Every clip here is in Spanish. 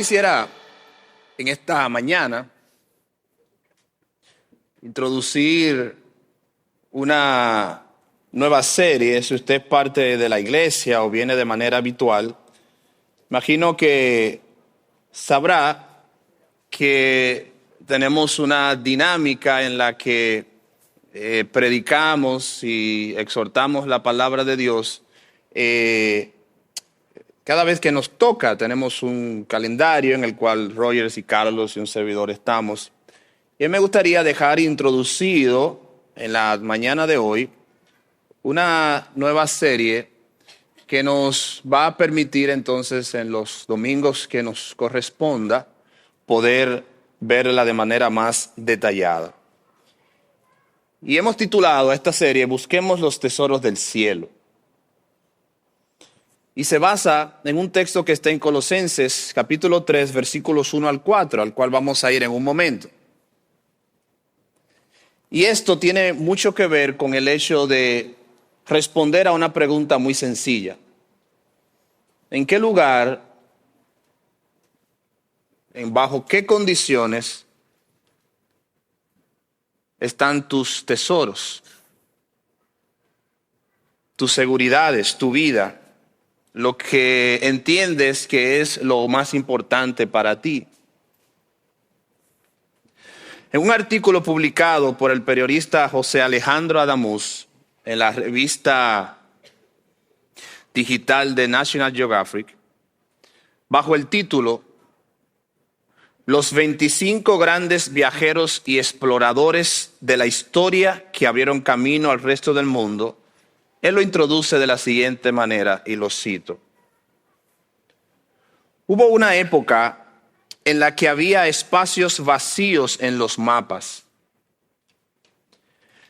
quisiera en esta mañana introducir una nueva serie. Si usted es parte de la iglesia o viene de manera habitual, imagino que sabrá que tenemos una dinámica en la que predicamos y exhortamos la palabra de Dios. Cada vez que nos toca, tenemos un calendario en el cual Rogers y Carlos y un servidor estamos. Y me gustaría dejar introducido en la mañana de hoy una nueva serie que nos va a permitir entonces en los domingos que nos corresponda poder verla de manera más detallada. Y hemos titulado a esta serie Busquemos los tesoros del cielo. Y se basa en un texto que está en Colosenses, capítulo 3, versículos 1 al 4, al cual vamos a ir en un momento. Y esto tiene mucho que ver con el hecho de responder a una pregunta muy sencilla. ¿En qué lugar, bajo qué condiciones están tus tesoros, tus seguridades, tu vida? Lo que entiendes que es lo más importante para ti. En un artículo publicado por el periodista José Alejandro Adamuz en la revista digital de National Geographic, bajo el título Los 25 grandes viajeros y exploradores de la historia que abrieron camino al resto del mundo, él lo introduce de la siguiente manera, y lo cito. Hubo una época en la que había espacios vacíos en los mapas.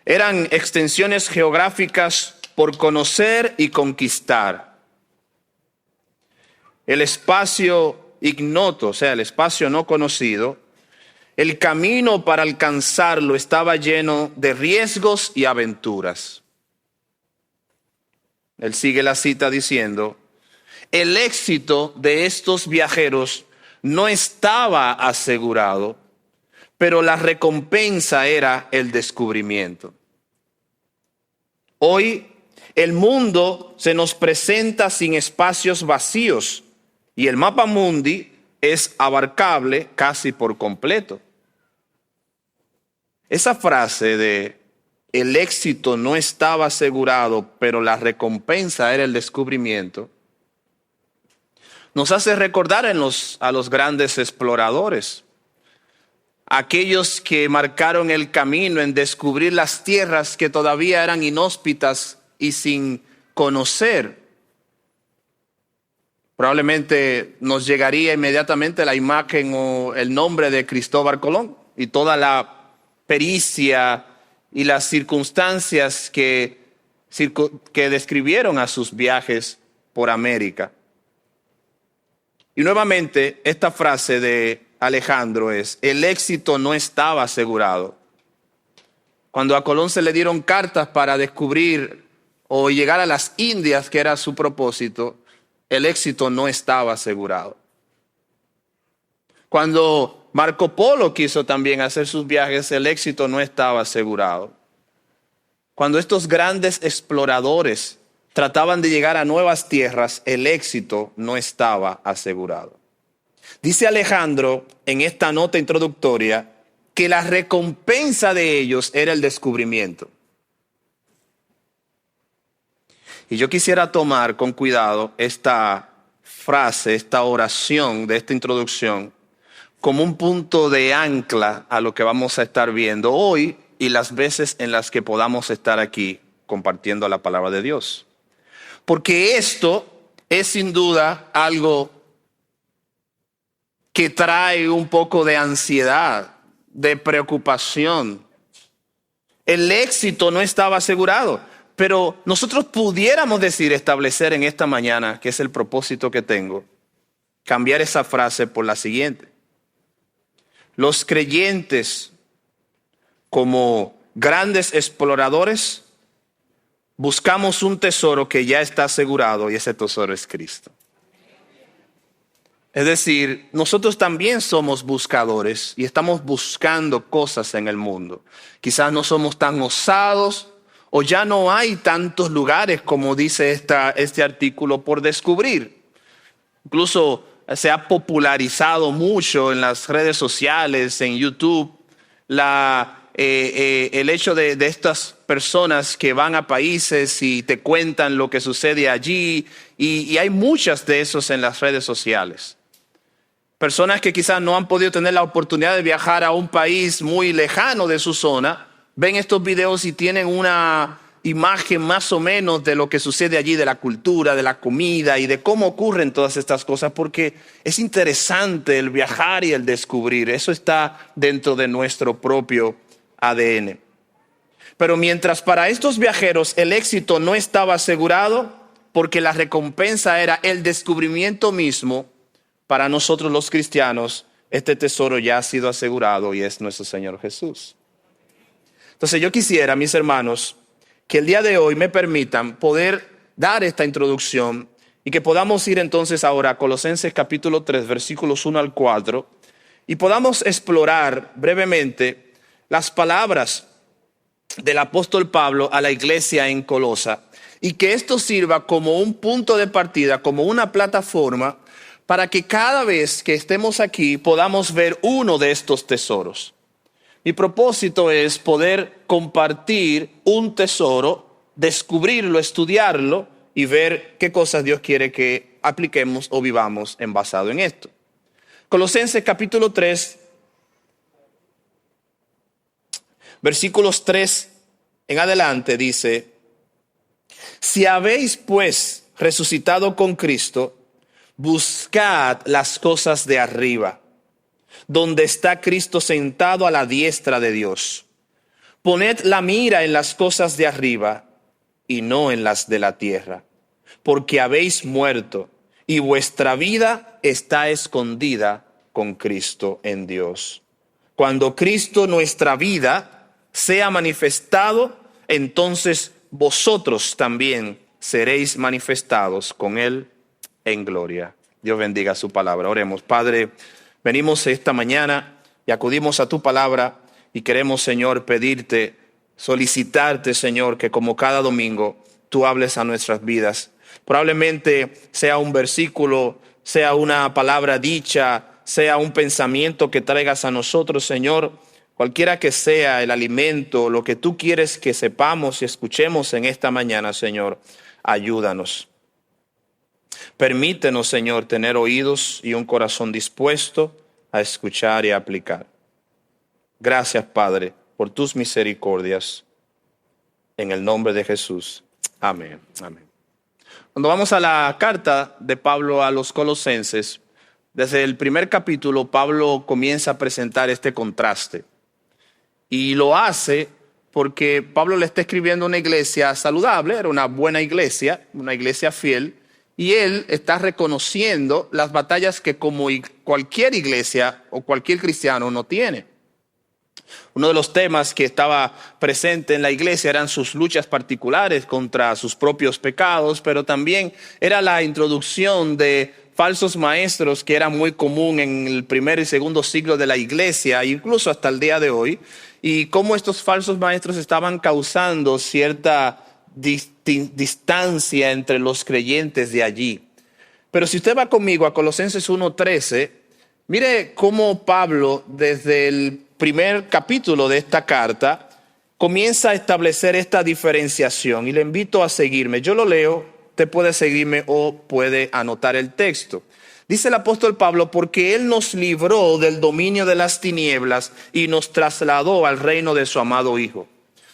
Eran extensiones geográficas por conocer y conquistar. El espacio ignoto, o sea, el espacio no conocido, el camino para alcanzarlo estaba lleno de riesgos y aventuras. Él sigue la cita diciendo, el éxito de estos viajeros no estaba asegurado, pero la recompensa era el descubrimiento. Hoy el mundo se nos presenta sin espacios vacíos y el mapa mundi es abarcable casi por completo. Esa frase de el éxito no estaba asegurado, pero la recompensa era el descubrimiento, nos hace recordar a los grandes exploradores, aquellos que marcaron el camino en descubrir las tierras que todavía eran inhóspitas y sin conocer. Probablemente nos llegaría inmediatamente la imagen o el nombre de Cristóbal Colón y toda la pericia y las circunstancias que describieron a sus viajes por América. Y nuevamente esta frase de Alejandro es, el éxito no estaba asegurado. Cuando a Colón se le dieron cartas para descubrir o llegar a las Indias, que era su propósito, el éxito no estaba asegurado. Cuando Marco Polo quiso también hacer sus viajes, el éxito no estaba asegurado. Cuando estos grandes exploradores trataban de llegar a nuevas tierras, el éxito no estaba asegurado. Dice Alejandro en esta nota introductoria que la recompensa de ellos era el descubrimiento. Y yo quisiera tomar con cuidado esta frase, esta oración de esta introducción, como un punto de ancla a lo que vamos a estar viendo hoy y las veces en las que podamos estar aquí compartiendo la palabra de Dios. Porque esto es sin duda algo que trae un poco de ansiedad, de preocupación. El éxito no estaba asegurado, pero nosotros pudiéramos establecer en esta mañana, que es el propósito que tengo, cambiar esa frase por la siguiente. Los creyentes, como grandes exploradores, buscamos un tesoro que ya está asegurado y ese tesoro es Cristo. Es decir, nosotros también somos buscadores y estamos buscando cosas en el mundo. Quizás no somos tan osados o ya no hay tantos lugares, como dice este artículo, por descubrir. Incluso se ha popularizado mucho en las redes sociales, en YouTube, el hecho de estas personas que van a países y te cuentan lo que sucede allí. Y hay muchas de esos en las redes sociales. Personas que quizás no han podido tener la oportunidad de viajar a un país muy lejano de su zona, ven estos videos y tienen una imagen más o menos de lo que sucede allí, de la cultura, de la comida y de cómo ocurren todas estas cosas, porque es interesante el viajar y el descubrir. Eso está dentro de nuestro propio ADN. Pero mientras para estos viajeros el éxito no estaba asegurado, porque la recompensa era el descubrimiento mismo, para nosotros los cristianos, este tesoro ya ha sido asegurado y es nuestro Señor Jesús. Entonces yo quisiera, mis hermanos, que el día de hoy me permitan poder dar esta introducción y que podamos ir entonces ahora a Colosenses capítulo 3, versículos 1 al 4, y podamos explorar brevemente las palabras del apóstol Pablo a la iglesia en Colosa, y que esto sirva como un punto de partida, como una plataforma, para que cada vez que estemos aquí podamos ver uno de estos tesoros. Mi propósito es poder compartir un tesoro, descubrirlo, estudiarlo y ver qué cosas Dios quiere que apliquemos o vivamos en basado en esto. Colosenses capítulo 3, versículos 3 en adelante dice: si habéis pues resucitado con Cristo, buscad las cosas de arriba, donde está Cristo sentado a la diestra de Dios. Poned la mira en las cosas de arriba y no en las de la tierra, porque habéis muerto y vuestra vida está escondida con Cristo en Dios. Cuando Cristo, nuestra vida, sea manifestado, entonces vosotros también seréis manifestados con Él en gloria. Dios bendiga su palabra. Oremos. Padre, venimos esta mañana y acudimos a tu palabra y queremos, Señor, pedirte, solicitarte, Señor, que como cada domingo tú hables a nuestras vidas. Probablemente sea un versículo, sea una palabra dicha, sea un pensamiento que traigas a nosotros, Señor. Cualquiera que sea el alimento, lo que tú quieres que sepamos y escuchemos en esta mañana, Señor, ayúdanos. Permítenos, Señor, tener oídos y un corazón dispuesto a escuchar y a aplicar. Gracias, Padre, por tus misericordias. En el nombre de Jesús. Amén. Amén. Cuando vamos a la carta de Pablo a los Colosenses, desde el primer capítulo, Pablo comienza a presentar este contraste. Y lo hace porque Pablo le está escribiendo a una iglesia saludable, era una buena iglesia, una iglesia fiel, y él está reconociendo las batallas que como cualquier iglesia o cualquier cristiano no tiene. Uno de los temas que estaba presente en la iglesia eran sus luchas particulares contra sus propios pecados, pero también era la introducción de falsos maestros que era muy común en el primer y segundo siglo de la iglesia, incluso hasta el día de hoy, y cómo estos falsos maestros estaban causando cierta distancia entre los creyentes de allí. Pero si usted va conmigo a Colosenses 1:13, mire cómo Pablo desde el primer capítulo de esta carta comienza a establecer esta diferenciación y le invito a seguirme. Yo lo leo, usted puede seguirme o puede anotar el texto. Dice el apóstol Pablo: porque Él nos libró del dominio de las tinieblas y nos trasladó al reino de su amado Hijo.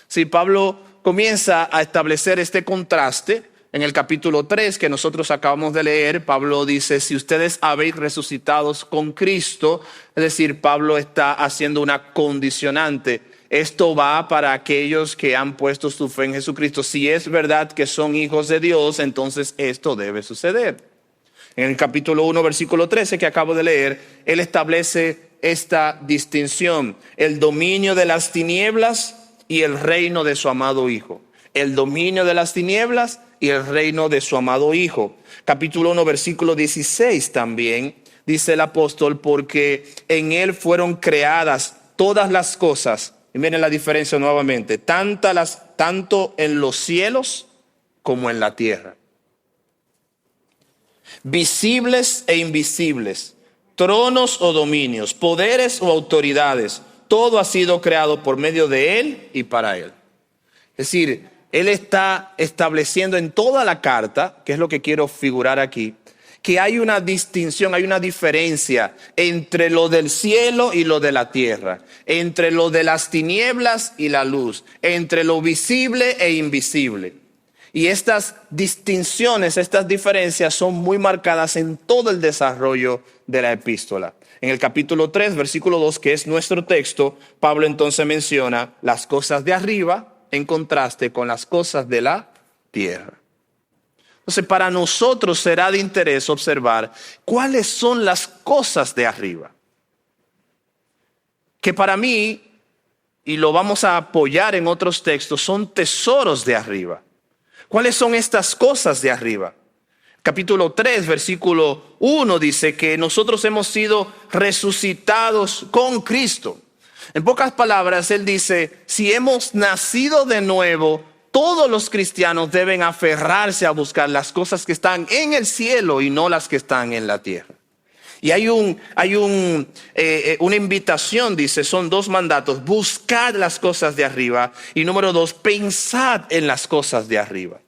Sí, Pablo comienza a establecer este contraste en el capítulo 3 que nosotros acabamos de leer. Pablo dice: si ustedes habéis resucitados con Cristo, es decir, Pablo está haciendo una condicionante. Esto va para aquellos que han puesto su fe en Jesucristo. Si es verdad que son hijos de Dios, entonces esto debe suceder. En el capítulo 1, versículo 13 que acabo de leer, él establece esta distinción: el dominio de las tinieblas y el reino de su amado Hijo. El dominio de las tinieblas y el reino de su amado Hijo. Capítulo 1, versículo 16 también dice el apóstol, porque en él fueron creadas todas las cosas. Y miren la diferencia nuevamente, tanto en los cielos como en la tierra. Visibles e invisibles, tronos o dominios, poderes o autoridades, todo ha sido creado por medio de él y para él. Es decir, él está estableciendo en toda la carta, que es lo que quiero figurar aquí, que hay una distinción, hay una diferencia entre lo del cielo y lo de la tierra, entre lo de las tinieblas y la luz, entre lo visible e invisible. Y estas distinciones, estas diferencias son muy marcadas en todo el desarrollo de la epístola. En el capítulo 3, versículo 2, que es nuestro texto, Pablo entonces menciona las cosas de arriba en contraste con las cosas de la tierra. Entonces, para nosotros será de interés observar cuáles son las cosas de arriba. Que para mí, y lo vamos a apoyar en otros textos, son tesoros de arriba. ¿Cuáles son estas cosas de arriba? Capítulo 3, versículo 1 dice que nosotros hemos sido resucitados con Cristo. En pocas palabras, él dice, si hemos nacido de nuevo, todos los cristianos deben aferrarse a buscar las cosas que están en el cielo y no las que están en la tierra. Y hay una invitación, dice, son 2 mandatos. Buscad las cosas de arriba. Y número 2, pensad en las cosas de arriba.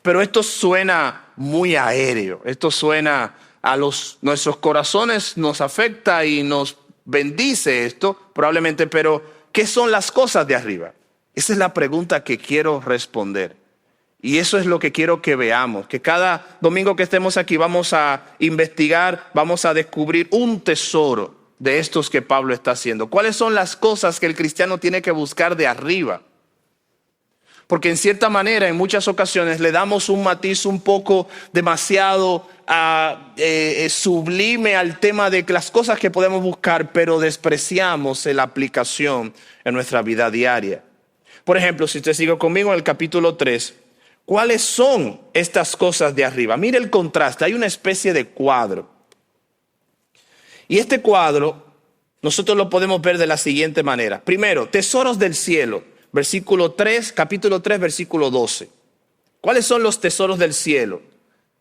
Pero esto suena muy aéreo. Esto suena a nuestros corazones, nos afecta y nos bendice esto, probablemente. Pero, ¿qué son las cosas de arriba? Esa es la pregunta que quiero responder. Y eso es lo que quiero que veamos, que cada domingo que estemos aquí vamos a investigar, vamos a descubrir un tesoro de estos que Pablo está haciendo. ¿Cuáles son las cosas que el cristiano tiene que buscar de arriba? Porque en cierta manera, en muchas ocasiones, le damos un matiz un poco demasiado sublime al tema de las cosas que podemos buscar, pero despreciamos la aplicación en nuestra vida diaria. Por ejemplo, si usted sigue conmigo en el capítulo 3, ¿cuáles son estas cosas de arriba? Mire el contraste, hay una especie de cuadro. Y este cuadro nosotros lo podemos ver de la siguiente manera. Primero, tesoros del cielo, capítulo 3, versículo 12. ¿Cuáles son los tesoros del cielo?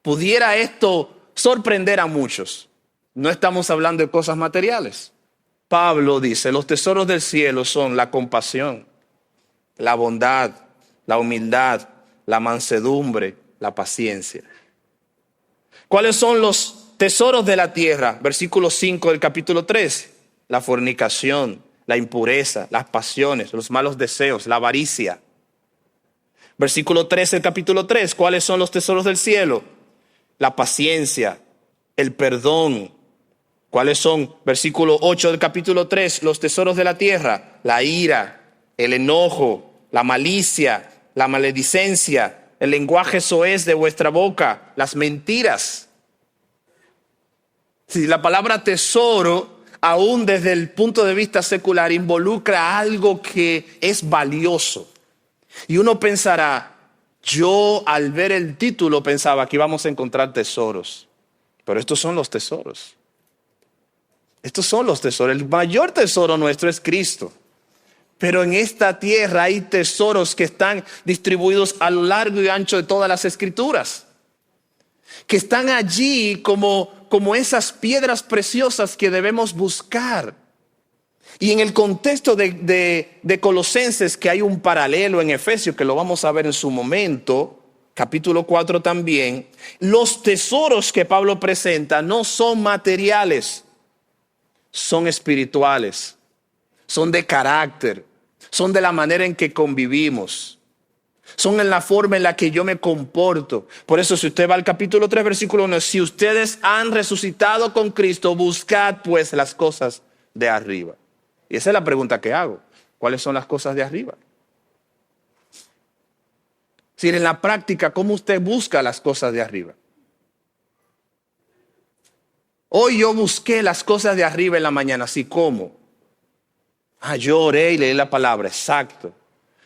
Pudiera esto sorprender a muchos. No estamos hablando de cosas materiales. Pablo dice, los tesoros del cielo son la compasión, la bondad, la humildad, la mansedumbre, la paciencia. ¿Cuáles son los tesoros de la tierra? Versículo 5 del capítulo 3. La fornicación, la impureza, las pasiones, los malos deseos, la avaricia. Versículo 13 del capítulo 3. ¿Cuáles son los tesoros del cielo? La paciencia, el perdón. ¿Cuáles son? Versículo 8 del capítulo 3. Los tesoros de la tierra, la ira, el enojo, la malicia, la maledicencia, el lenguaje soez de vuestra boca, las mentiras. Si la palabra tesoro, aún desde el punto de vista secular, involucra algo que es valioso. Y uno pensará, yo al ver el título pensaba que íbamos a encontrar tesoros. Pero estos son los tesoros. Estos son los tesoros. El mayor tesoro nuestro es Cristo. Pero en esta tierra hay tesoros que están distribuidos a lo largo y ancho de todas las escrituras. Que están allí como esas piedras preciosas que debemos buscar. Y en el contexto de Colosenses, que hay un paralelo en Efesios, que lo vamos a ver en su momento, capítulo 4 también, los tesoros que Pablo presenta no son materiales, son espirituales, son de carácter, son de la manera en que convivimos, son en la forma en la que yo me comporto. Por eso, si usted va al capítulo 3, versículo 1, si ustedes han resucitado con Cristo, buscad pues las cosas de arriba. Y esa es la pregunta que hago. ¿Cuáles son las cosas de arriba? Si en la práctica, ¿cómo usted busca las cosas de arriba? Hoy yo busqué las cosas de arriba en la mañana. ¿Así cómo? Yo oré y leí la palabra, exacto.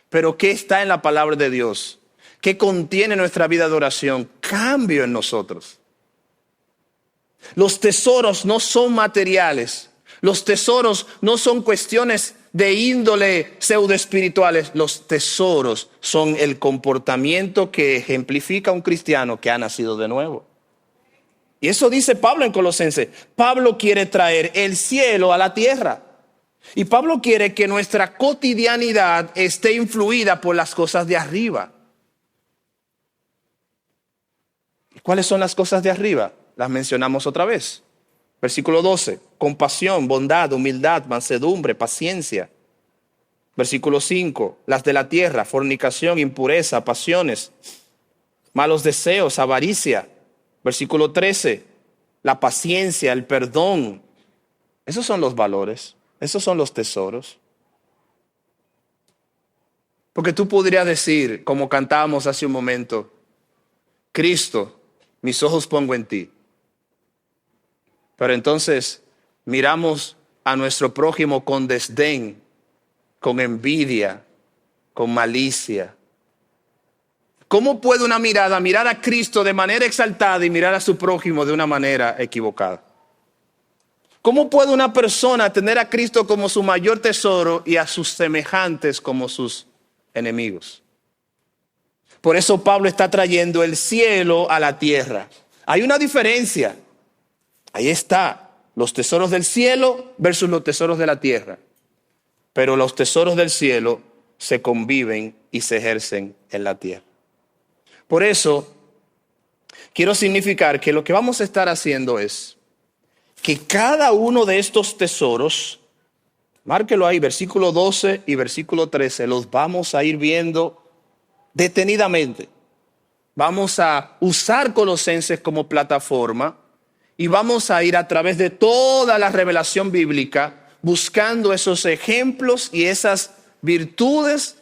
Pero ¿qué está en la palabra de Dios? ¿Qué contiene nuestra vida de oración? Cambio en nosotros. Los tesoros no son materiales. Los tesoros no son cuestiones de índole pseudoespirituales. Los tesoros son el comportamiento que ejemplifica a un cristiano que ha nacido de nuevo. Y eso dice Pablo en Colosenses. Pablo quiere traer el cielo a la tierra. Y Pablo quiere que nuestra cotidianidad esté influida por las cosas de arriba. ¿Y cuáles son las cosas de arriba? Las mencionamos otra vez. Versículo 12, compasión, bondad, humildad, mansedumbre, paciencia. Versículo 5, las de la tierra, fornicación, impureza, pasiones, malos deseos, avaricia. Versículo 13, la paciencia, el perdón. Esos son los valores, esos son los tesoros. Porque tú podrías decir, como cantábamos hace un momento, Cristo, mis ojos pongo en ti. Pero entonces miramos a nuestro prójimo con desdén, con envidia, con malicia. ¿Cómo puede una mirada mirar a Cristo de manera exaltada y mirar a su prójimo de una manera equivocada? ¿Cómo puede una persona tener a Cristo como su mayor tesoro y a sus semejantes como sus enemigos? Por eso Pablo está trayendo el cielo a la tierra. Hay una diferencia. Ahí está, los tesoros del cielo versus los tesoros de la tierra. Pero los tesoros del cielo se conviven y se ejercen en la tierra. Por eso, quiero significar que lo que vamos a estar haciendo es que cada uno de estos tesoros, márquelo ahí, versículo 12 y versículo 13, los vamos a ir viendo detenidamente. Vamos a usar Colosenses como plataforma. Y vamos a ir a través de toda la revelación bíblica buscando esos ejemplos y esas virtudes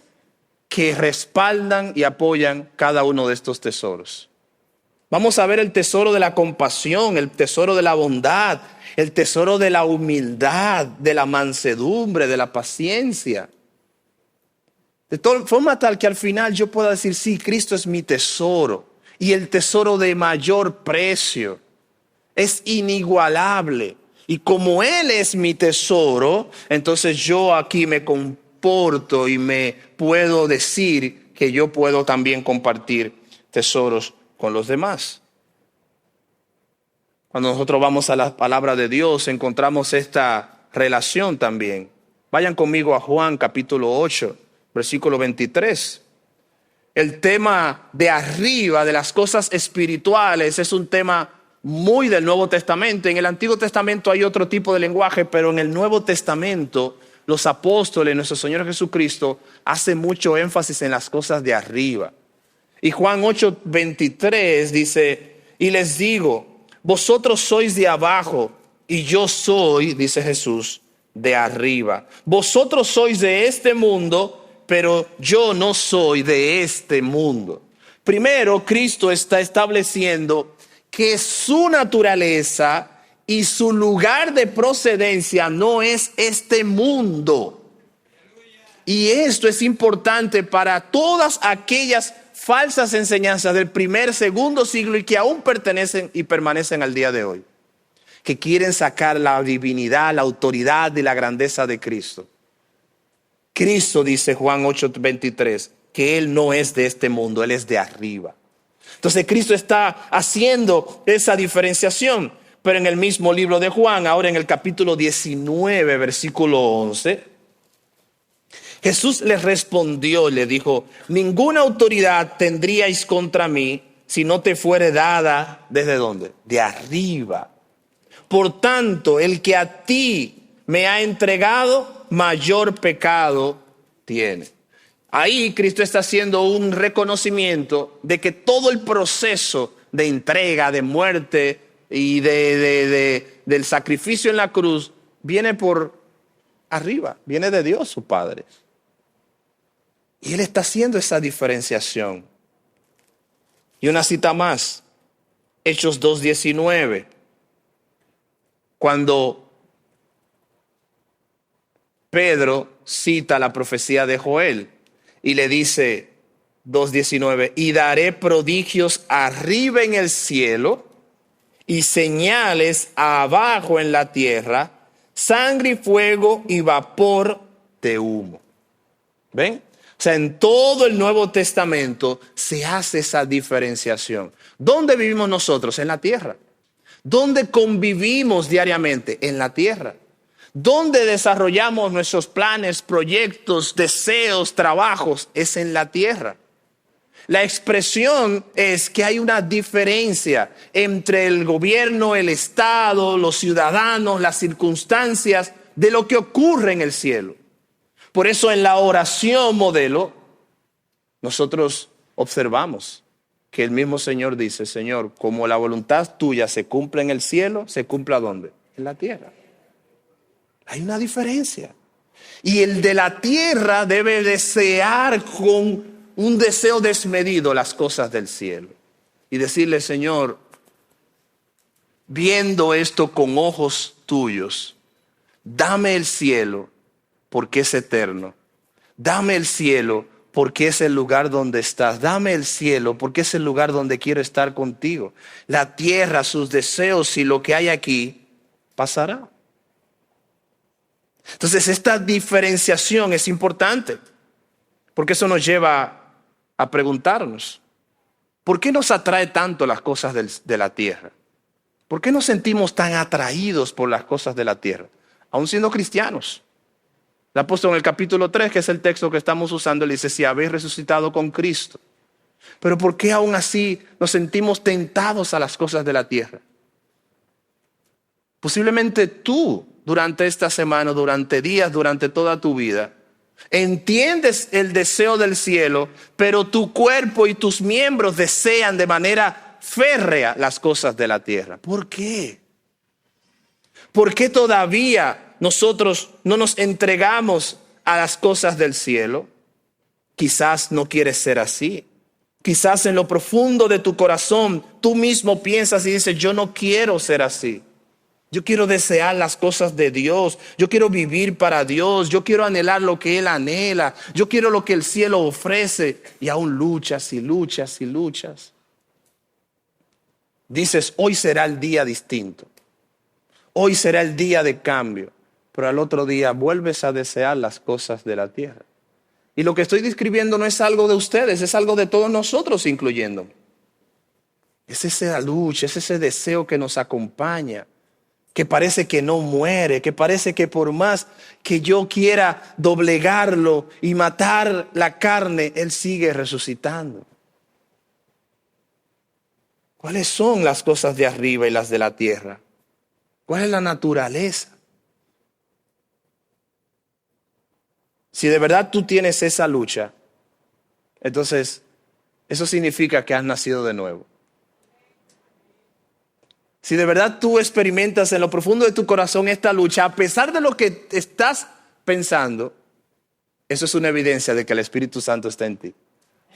que respaldan y apoyan cada uno de estos tesoros. Vamos a ver el tesoro de la compasión, el tesoro de la bondad, el tesoro de la humildad, de la mansedumbre, de la paciencia. De forma tal que al final yo pueda decir, sí, Cristo es mi tesoro y el tesoro de mayor precio. Es inigualable. Y como Él es mi tesoro, entonces yo aquí me comporto y me puedo decir que yo puedo también compartir tesoros con los demás. Cuando nosotros vamos a la palabra de Dios, encontramos esta relación también. Vayan conmigo a Juan capítulo 8, versículo 23. El tema de arriba, de las cosas espirituales, es un tema muy del Nuevo Testamento. En el Antiguo Testamento hay otro tipo de lenguaje, pero en el Nuevo Testamento los apóstoles, nuestro Señor Jesucristo, hacen mucho énfasis en las cosas de arriba. Y Juan 8:23 dice, y les digo, vosotros sois de abajo y yo soy, dice Jesús, de arriba. Vosotros sois de este mundo, pero yo no soy de este mundo. Primero, Cristo está estableciendo que su naturaleza y su lugar de procedencia no es este mundo. Y esto es importante para todas aquellas falsas enseñanzas del primer, segundo siglo y que aún pertenecen y permanecen al día de hoy. Que quieren sacar la divinidad, la autoridad y la grandeza de Cristo. Cristo, dice Juan 8:23, que Él no es de este mundo, Él es de arriba. Entonces Cristo está haciendo esa diferenciación. Pero en el mismo libro de Juan, ahora en el capítulo 19, versículo 11, Jesús les respondió y le dijo, ninguna autoridad tendríais contra mí si no te fuere dada, ¿desde dónde? De arriba. Por tanto, el que a ti me ha entregado, mayor pecado tiene. Ahí Cristo está haciendo un reconocimiento de que todo el proceso de entrega, de muerte y del sacrificio en la cruz viene por arriba, viene de Dios su Padre. Y Él está haciendo esa diferenciación. Y una cita más, Hechos 2:19, cuando Pedro cita la profecía de Joel y le dice 2:19, y daré prodigios arriba en el cielo y señales abajo en la tierra, sangre y fuego y vapor de humo. ¿Ven? O sea, en todo el Nuevo Testamento se hace esa diferenciación. ¿Dónde vivimos nosotros? En la tierra. ¿Dónde convivimos diariamente? En la tierra. ¿Dónde desarrollamos nuestros planes, proyectos, deseos, trabajos? Es en la tierra. La expresión es que hay una diferencia entre el gobierno, el Estado, los ciudadanos, las circunstancias de lo que ocurre en el cielo. Por eso en la oración modelo, nosotros observamos que el mismo Señor dice, Señor, como la voluntad tuya se cumple en el cielo, ¿se cumple a dónde? En la tierra. Hay una diferencia. Y el de la tierra debe desear con un deseo desmedido las cosas del cielo. Y decirle, Señor, viendo esto con ojos tuyos, dame el cielo porque es eterno. Dame el cielo porque es el lugar donde estás. Dame el cielo porque es el lugar donde quiero estar contigo. La tierra, sus deseos y lo que hay aquí pasará. Entonces esta diferenciación es importante porque eso nos lleva a preguntarnos, ¿por qué nos atrae tanto las cosas de la tierra? ¿Por qué nos sentimos tan atraídos por las cosas de la tierra? Aún siendo cristianos. El apóstol en el capítulo 3, que es el texto que estamos usando, le dice, si habéis resucitado con Cristo. Pero ¿por qué aún así nos sentimos tentados a las cosas de la tierra? Posiblemente tú, durante esta semana, durante días, durante toda tu vida, entiendes el deseo del cielo, pero tu cuerpo y tus miembros desean de manera férrea las cosas de la tierra. ¿Por qué? ¿Por qué todavía nosotros no nos entregamos a las cosas del cielo? Quizás no quieres ser así. Quizás en lo profundo de tu corazón tú mismo piensas y dices, yo no quiero ser así. Yo quiero desear las cosas de Dios. Yo quiero vivir para Dios. Yo quiero anhelar lo que Él anhela. Yo quiero lo que el cielo ofrece. Y aún luchas y luchas y luchas. Dices, hoy será el día distinto. Hoy será el día de cambio. Pero al otro día vuelves a desear las cosas de la tierra. Y lo que estoy describiendo no es algo de ustedes, es algo de todos nosotros, incluyéndome. Es esa lucha, es ese deseo que nos acompaña, que parece que no muere, que parece que por más que yo quiera doblegarlo y matar la carne, Él sigue resucitando. ¿Cuáles son las cosas de arriba y las de la tierra? ¿Cuál es la naturaleza? Si de verdad tú tienes esa lucha, entonces eso significa que has nacido de nuevo. Si de verdad tú experimentas en lo profundo de tu corazón esta lucha, a pesar de lo que estás pensando, eso es una evidencia de que el Espíritu Santo está en ti.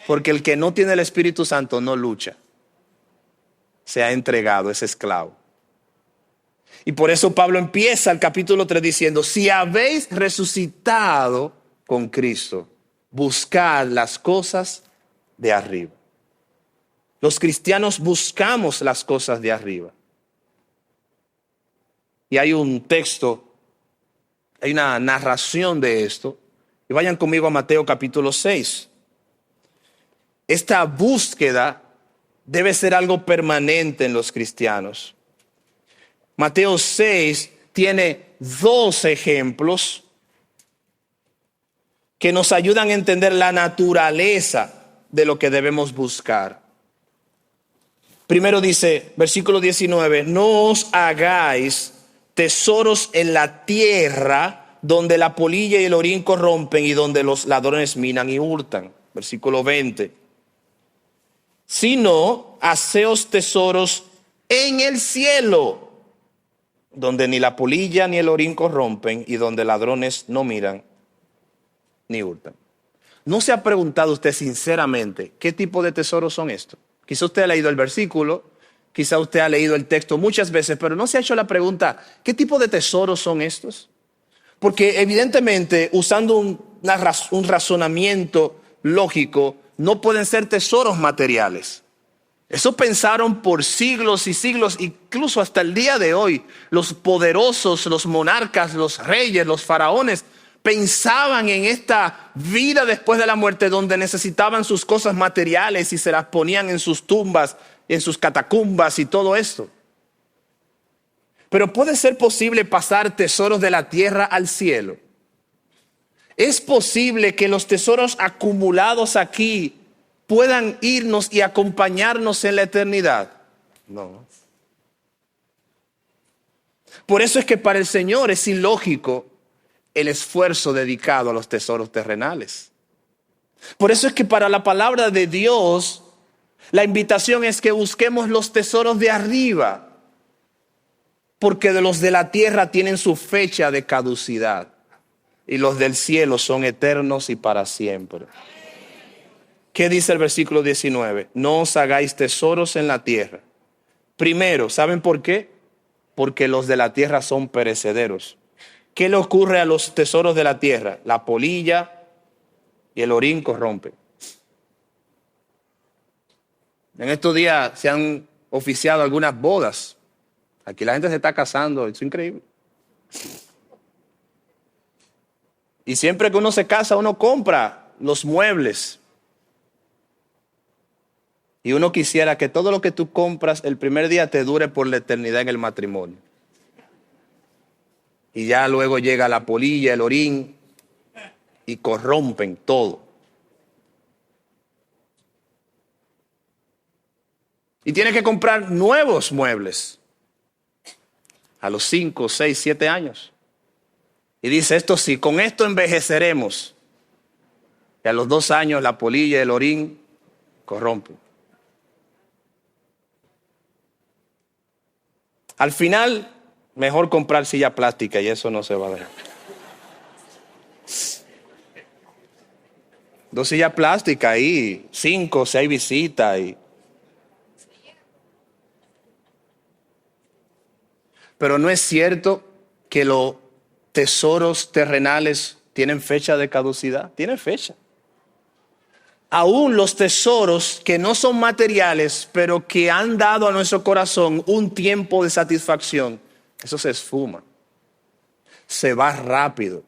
Porque el que no tiene el Espíritu Santo no lucha. Se ha entregado, es esclavo. Y por eso Pablo empieza el capítulo 3 diciendo, si habéis resucitado con Cristo, buscad las cosas de arriba. Los cristianos buscamos las cosas de arriba. Y hay un texto, hay una narración de esto. Y vayan conmigo a Mateo capítulo 6. Esta búsqueda debe ser algo permanente en los cristianos. Mateo 6 tiene 2 ejemplos que nos ayudan a entender la naturaleza de lo que debemos buscar. Primero dice, versículo 19, no os hagáis tesoros en la tierra donde la polilla y el orín corrompen y donde los ladrones minan y hurtan. Versículo 20. Sino haceos tesoros en el cielo, donde ni la polilla ni el orín corrompen y donde ladrones no miran ni hurtan. ¿No se ha preguntado usted sinceramente qué tipo de tesoros son estos? Quizá usted ha leído el versículo, quizá usted ha leído el texto muchas veces, pero no se ha hecho la pregunta, ¿qué tipo de tesoros son estos? Porque evidentemente, usando un razonamiento lógico, no pueden ser tesoros materiales. Eso pensaron por siglos y siglos, incluso hasta el día de hoy. Los poderosos, los monarcas, los reyes, los faraones, pensaban en esta vida después de la muerte donde necesitaban sus cosas materiales y se las ponían en sus tumbas, en sus catacumbas y todo esto. Pero ¿puede ser posible pasar tesoros de la tierra al cielo? ¿Es posible que los tesoros acumulados aquí puedan irnos y acompañarnos en la eternidad? No. Por eso es que para el Señor es ilógico el esfuerzo dedicado a los tesoros terrenales. Por eso es que para la palabra de Dios, la invitación es que busquemos los tesoros de arriba, porque de los de la tierra tienen su fecha de caducidad y los del cielo son eternos y para siempre. ¿Qué dice el versículo 19? No os hagáis tesoros en la tierra. Primero, ¿saben por qué? Porque los de la tierra son perecederos. ¿Qué le ocurre a los tesoros de la tierra? La polilla y el orín corrompen. En estos días se han oficiado algunas bodas. Aquí la gente se está casando, es increíble. Y siempre que uno se casa, uno compra los muebles. Y uno quisiera que todo lo que tú compras el primer día te dure por la eternidad en el matrimonio. Y ya luego llega la polilla, el orín, y corrompen todo. Y tiene que comprar nuevos muebles a los 5, 6, 7 años. Y dice, esto sí, con esto envejeceremos. Y a los 2 años la polilla y el orín corrompen. Al final, mejor comprar silla plástica y eso no se va a ver. 2 sillas plásticas y 5, 6 visitas. Pero no es cierto que los tesoros terrenales tienen fecha de caducidad. Tienen fecha. Aún los tesoros que no son materiales, pero que han dado a nuestro corazón un tiempo de satisfacción, eso se esfuma, se va rápido.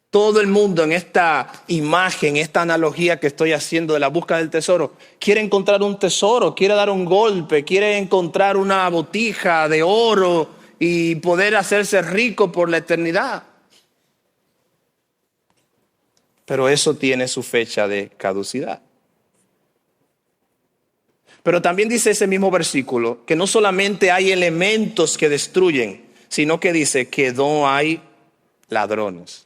Todo el mundo en esta imagen, esta analogía que estoy haciendo de la búsqueda del tesoro, quiere encontrar un tesoro, quiere dar un golpe, quiere encontrar una botija de oro y poder hacerse rico por la eternidad. Pero eso tiene su fecha de caducidad. Pero también dice ese mismo versículo que no solamente hay elementos que destruyen, sino que dice que no hay ladrones.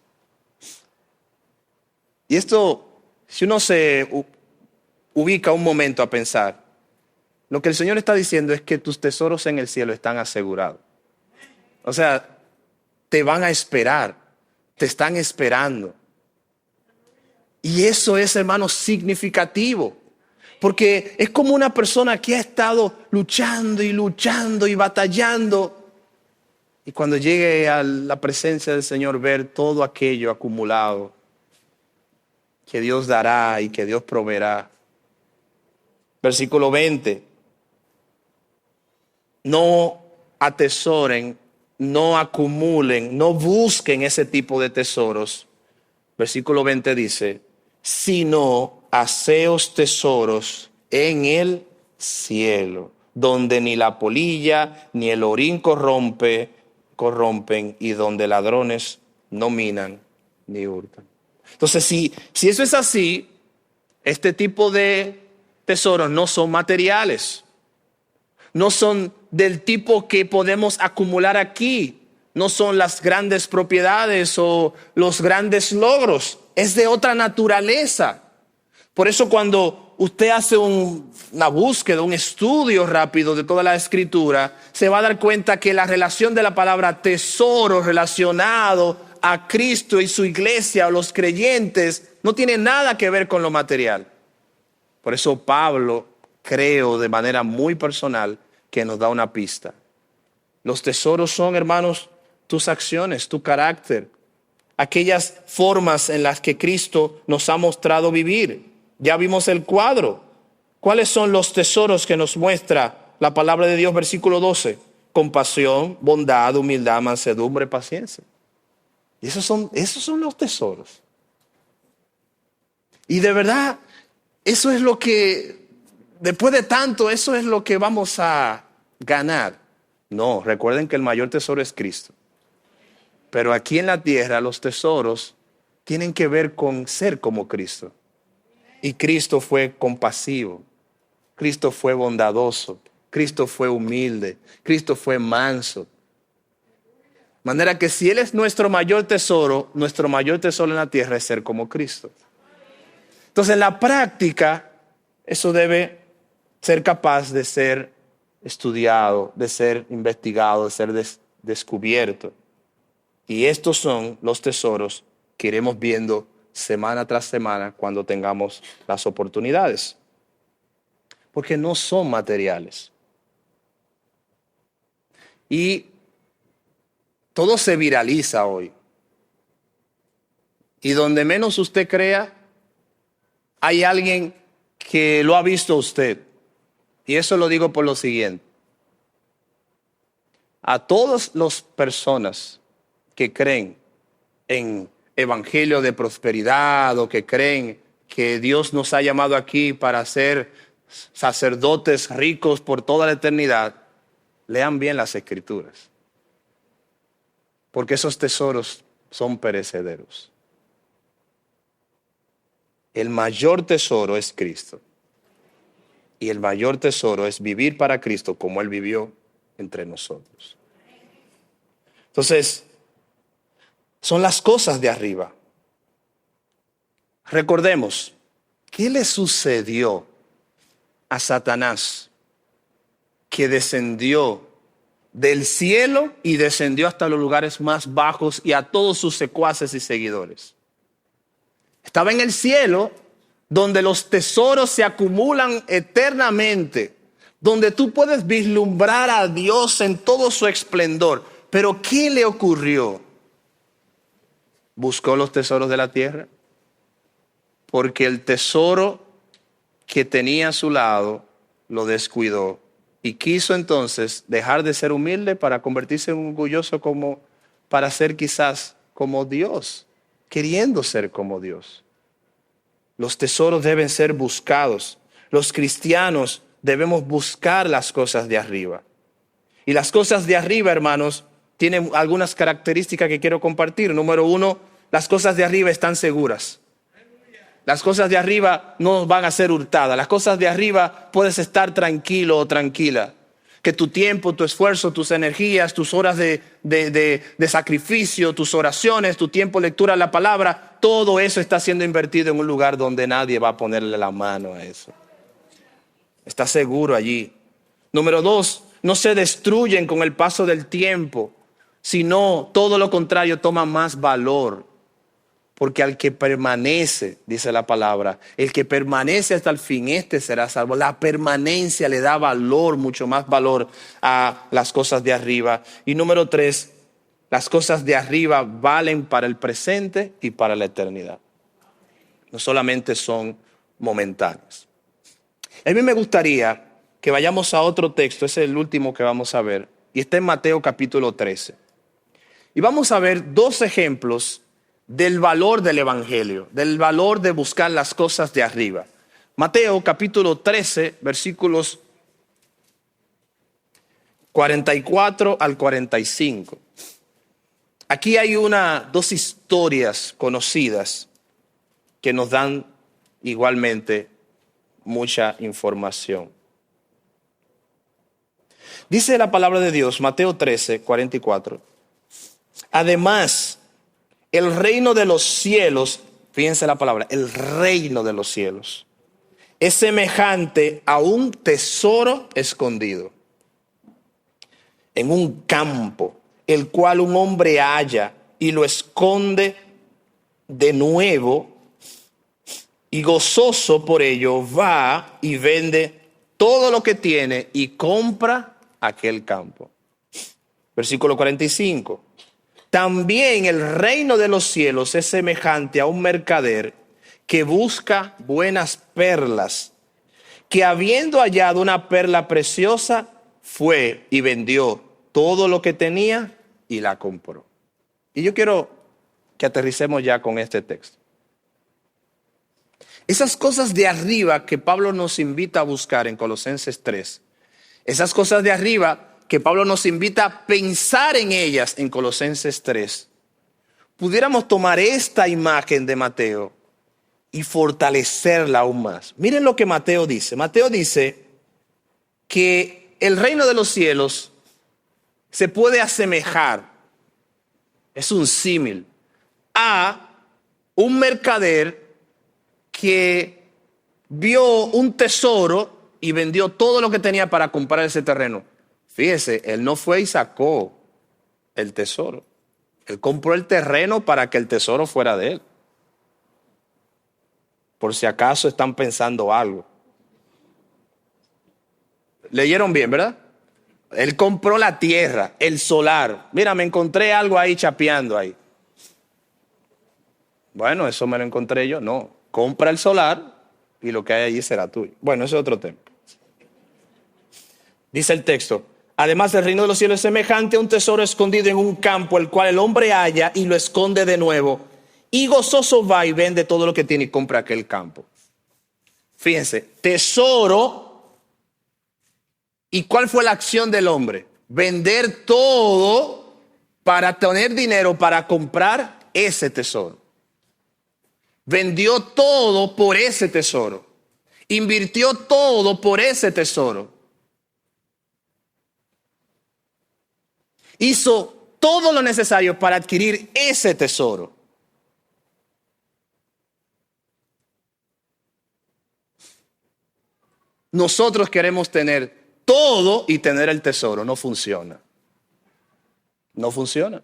Y esto, si uno se ubica un momento a pensar, lo que el Señor está diciendo es que tus tesoros en el cielo están asegurados. O sea, te van a esperar, te están esperando. Y eso es, hermano, significativo. Porque es como una persona que ha estado luchando y batallando. Y cuando llegue a la presencia del Señor, ver todo aquello acumulado que Dios dará y que Dios proveerá. Versículo 20. No atesoren, no acumulen, no busquen ese tipo de tesoros. Versículo 20 dice, sino haceos tesoros en el cielo, donde ni la polilla ni el orín corrompen, y donde ladrones no minan ni hurtan. Entonces, si eso es así, este tipo de tesoros no son materiales, no son del tipo que podemos acumular aquí, no son las grandes propiedades o los grandes logros, es de otra naturaleza. Por eso cuando usted hace una búsqueda, un estudio rápido de toda la Escritura, se va a dar cuenta que la relación de la palabra tesoro relacionado a Cristo y su iglesia o los creyentes no tiene nada que ver con lo material. Por eso Pablo, creo de manera muy personal, que nos da una pista. Los tesoros son, hermanos, tus acciones, tu carácter, aquellas formas en las que Cristo nos ha mostrado vivir. Ya vimos el cuadro. ¿Cuáles son los tesoros que nos muestra la palabra de Dios? Versículo 12. Compasión, bondad, humildad, mansedumbre, paciencia. Y esos son los tesoros. Y de verdad, eso es lo que, después de tanto, eso es lo que vamos a ganar. No, recuerden que el mayor tesoro es Cristo. Pero aquí en la tierra los tesoros tienen que ver con ser como Cristo. Y Cristo fue compasivo. Cristo fue bondadoso. Cristo fue humilde. Cristo fue manso. De manera que si Él es nuestro mayor tesoro en la tierra es ser como Cristo. Entonces en la práctica eso debe ser capaz de ser estudiado, de ser investigado, de ser descubierto. Y estos son los tesoros que iremos viendo semana tras semana cuando tengamos las oportunidades. Porque no son materiales. Y todo se viraliza hoy. Y donde menos usted crea, hay alguien que lo ha visto a usted. Y eso lo digo por lo siguiente. A todas las personas que creen en evangelio de prosperidad o que creen que Dios nos ha llamado aquí para ser sacerdotes ricos por toda la eternidad, lean bien las Escrituras. Porque esos tesoros son perecederos. El mayor tesoro es Cristo. Y el mayor tesoro es vivir para Cristo como Él vivió entre nosotros. Entonces, son las cosas de arriba. Recordemos, ¿qué le sucedió a Satanás que descendió del cielo y descendió hasta los lugares más bajos y a todos sus secuaces y seguidores? Estaba en el cielo, donde los tesoros se acumulan eternamente, donde tú puedes vislumbrar a Dios en todo su esplendor. Pero ¿qué le ocurrió? ¿Buscó los tesoros de la tierra? Porque el tesoro que tenía a su lado lo descuidó y quiso entonces dejar de ser humilde para convertirse en orgulloso, para ser quizás como Dios, queriendo ser como Dios. Los tesoros deben ser buscados. Los cristianos debemos buscar las cosas de arriba. Y las cosas de arriba, hermanos, tienen algunas características que quiero compartir. Número 1, las cosas de arriba están seguras. Las cosas de arriba no van a ser hurtadas. Las cosas de arriba puedes estar tranquilo o tranquila. Que tu tiempo, tu esfuerzo, tus energías, tus horas de sacrificio, tus oraciones, tu tiempo de lectura de la palabra, todo eso está siendo invertido en un lugar donde nadie va a ponerle la mano a eso. Está seguro allí. Número 2, no se destruyen con el paso del tiempo, sino todo lo contrario, toma más valor. Porque al que permanece, dice la palabra, el que permanece hasta el fin, este será salvo. La permanencia le da valor, mucho más valor a las cosas de arriba. Y número 3, las cosas de arriba valen para el presente y para la eternidad. No solamente son momentáneas. A mí me gustaría que vayamos a otro texto, ese es el último que vamos a ver, y está en Mateo capítulo 13. Y vamos a ver 2 ejemplos del valor del evangelio, del valor de buscar las cosas de arriba. Mateo capítulo 13, versículos 44 al 45. Aquí hay 2 historias conocidas que nos dan igualmente mucha información. Dice la palabra de Dios, Mateo 13, 44. Además, el reino de los cielos, fíjense la palabra, el reino de los cielos, es semejante a un tesoro escondido en un campo, el cual un hombre halla y lo esconde de nuevo, y gozoso por ello va y vende todo lo que tiene y compra aquel campo. Versículo 45. También el reino de los cielos es semejante a un mercader que busca buenas perlas, que habiendo hallado una perla preciosa, fue y vendió todo lo que tenía y la compró. Y yo quiero que aterricemos ya con este texto. Esas cosas de arriba que Pablo nos invita a buscar en Colosenses 3, esas cosas de arriba que Pablo nos invita a pensar en ellas en Colosenses 3, pudiéramos tomar esta imagen de Mateo y fortalecerla aún más. Miren lo que Mateo dice. Mateo dice que el reino de los cielos se puede asemejar, es un símil, a un mercader que vio un tesoro y vendió todo lo que tenía para comprar ese terreno. Fíjese, él no fue y sacó el tesoro. Él compró el terreno para que el tesoro fuera de él. Por si acaso están pensando algo. Leyeron bien, ¿verdad? Él compró la tierra, el solar. Mira, me encontré algo ahí chapeando ahí. Bueno, eso me lo encontré yo. No, compra el solar y lo que hay allí será tuyo. Bueno, ese es otro tema. Dice el texto: además, el reino de los cielos es semejante a un tesoro escondido en un campo, el cual el hombre halla y lo esconde de nuevo. Y gozoso va y vende todo lo que tiene y compra aquel campo. Fíjense, tesoro. ¿Y cuál fue la acción del hombre? Vender todo para tener dinero para comprar ese tesoro. Vendió todo por ese tesoro. Invirtió todo por ese tesoro. Hizo todo lo necesario para adquirir ese tesoro. Nosotros queremos tener todo y tener el tesoro. No funciona. No funciona.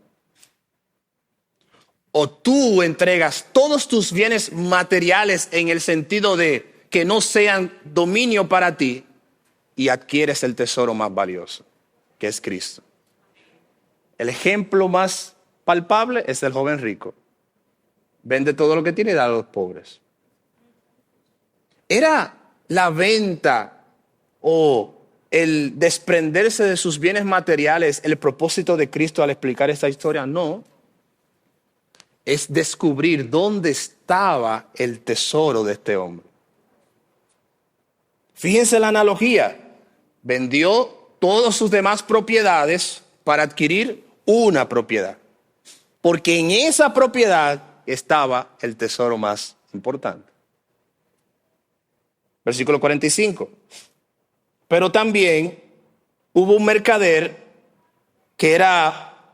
O tú entregas todos tus bienes materiales en el sentido de que no sean dominio para ti y adquieres el tesoro más valioso, que es Cristo. El ejemplo más palpable es el joven rico. Vende todo lo que tiene y da a los pobres. ¿Era la venta o el desprenderse de sus bienes materiales el propósito de Cristo al explicar esta historia? No. Es descubrir dónde estaba el tesoro de este hombre. Fíjense la analogía. Vendió todas sus demás propiedades para adquirir una propiedad. Porque en esa propiedad estaba el tesoro más importante. Versículo 45. Pero también hubo un mercader que era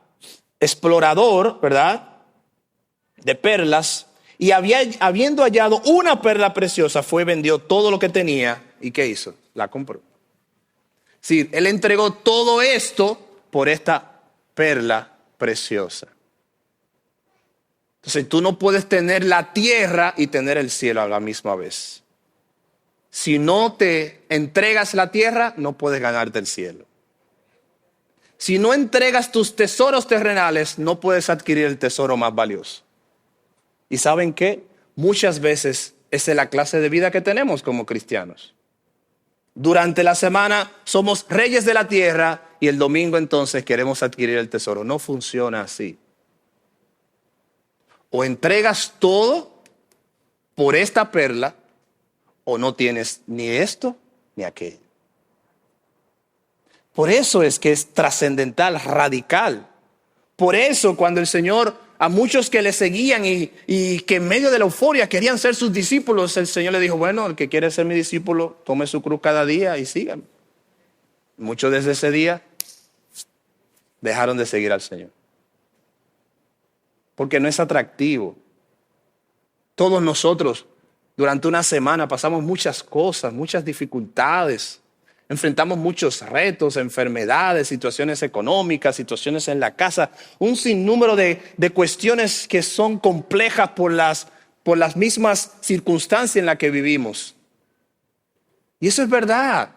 explorador, ¿verdad?, de perlas, y habiendo hallado una perla preciosa, fue, vendió todo lo que tenía, ¿y qué hizo? La compró. Sí, él entregó todo esto por esta perla preciosa. Entonces tú no puedes tener la tierra y tener el cielo a la misma vez. Si no te entregas la tierra, no puedes ganarte el cielo. Si no entregas tus tesoros terrenales, no puedes adquirir el tesoro más valioso. ¿Y saben qué? Muchas veces esa es la clase de vida que tenemos como cristianos. Durante la semana somos reyes de la tierra y el domingo entonces queremos adquirir el tesoro. No funciona así. O entregas todo por esta perla, o no tienes ni esto ni aquello. Por eso es que es trascendental, radical. Por eso cuando el Señor, a muchos que le seguían y que en medio de la euforia querían ser sus discípulos, el Señor le dijo: bueno, el que quiere ser mi discípulo, tome su cruz cada día y síganme. Muchos desde ese día dejaron de seguir al Señor. Porque no es atractivo. Todos nosotros durante una semana pasamos muchas cosas, muchas dificultades. Enfrentamos muchos retos, enfermedades, situaciones económicas, situaciones en la casa. Un sinnúmero de cuestiones que son complejas por las mismas circunstancias en las que vivimos. Y eso es verdad.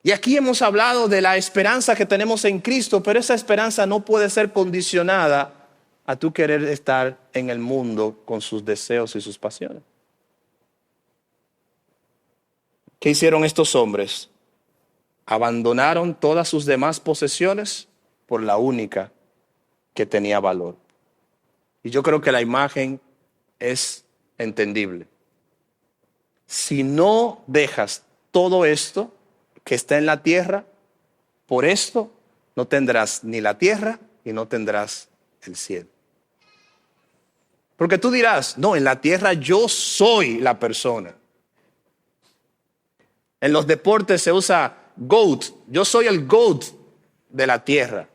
Y aquí hemos hablado de la esperanza que tenemos en Cristo, pero esa esperanza no puede ser condicionada a tú querer estar en el mundo con sus deseos y sus pasiones. ¿Qué hicieron estos hombres? Abandonaron todas sus demás posesiones por la única que tenía valor. Y yo creo que la imagen es entendible. Si no dejas todo esto que está en la tierra, por esto no tendrás ni la tierra y no tendrás el cielo. Porque tú dirás, no, en la tierra yo soy la persona. En los deportes se usa GOAT. Yo soy el GOAT de la tierra.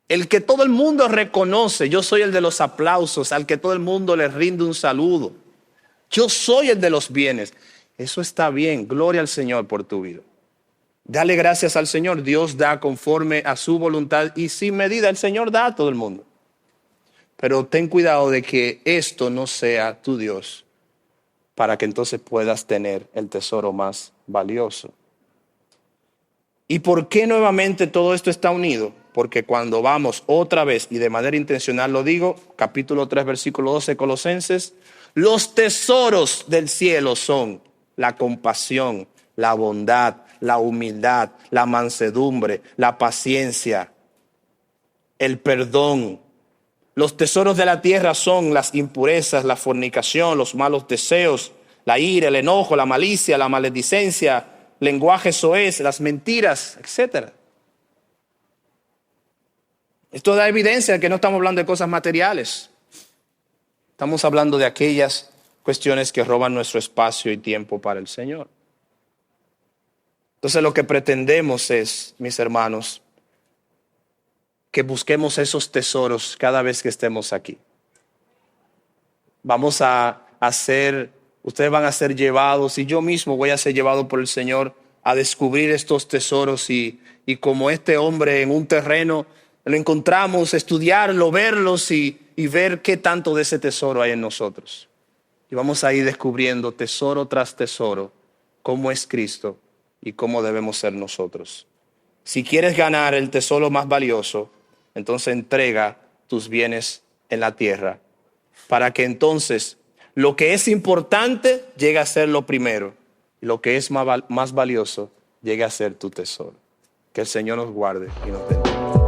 El que todo el mundo reconoce. Yo soy el de los aplausos, al que todo el mundo le rinde un saludo. Yo soy el de los bienes. Eso está bien. Gloria al Señor por tu vida. Dale gracias al Señor. Dios da conforme a su voluntad y sin medida el Señor da a todo el mundo. Pero ten cuidado de que esto no sea tu Dios, para que entonces puedas tener el tesoro más valioso. ¿Y por qué nuevamente todo esto está unido? Porque cuando vamos otra vez, y de manera intencional lo digo, capítulo 3, versículo 12, Colosenses, los tesoros del cielo son la compasión, la bondad, la humildad, la mansedumbre, la paciencia, el perdón. Los tesoros de la tierra son las impurezas, la fornicación, los malos deseos, la ira, el enojo, la malicia, la maledicencia, lenguaje soez, las mentiras, etc. Esto da evidencia de que no estamos hablando de cosas materiales. Estamos hablando de aquellas cuestiones que roban nuestro espacio y tiempo para el Señor. Entonces lo que pretendemos es, mis hermanos, que busquemos esos tesoros cada vez que estemos aquí. Vamos a hacer, ustedes van a ser llevados y yo mismo voy a ser llevado por el Señor a descubrir estos tesoros y como este hombre en un terreno lo encontramos, estudiarlo, verlos y ver qué tanto de ese tesoro hay en nosotros. Y vamos a ir descubriendo tesoro tras tesoro cómo es Cristo y cómo debemos ser nosotros. Si quieres ganar el tesoro más valioso, entonces entrega tus bienes en la tierra, para que entonces lo que es importante llegue a ser lo primero, y lo que es más valioso llegue a ser tu tesoro. Que el Señor nos guarde y nos bendiga.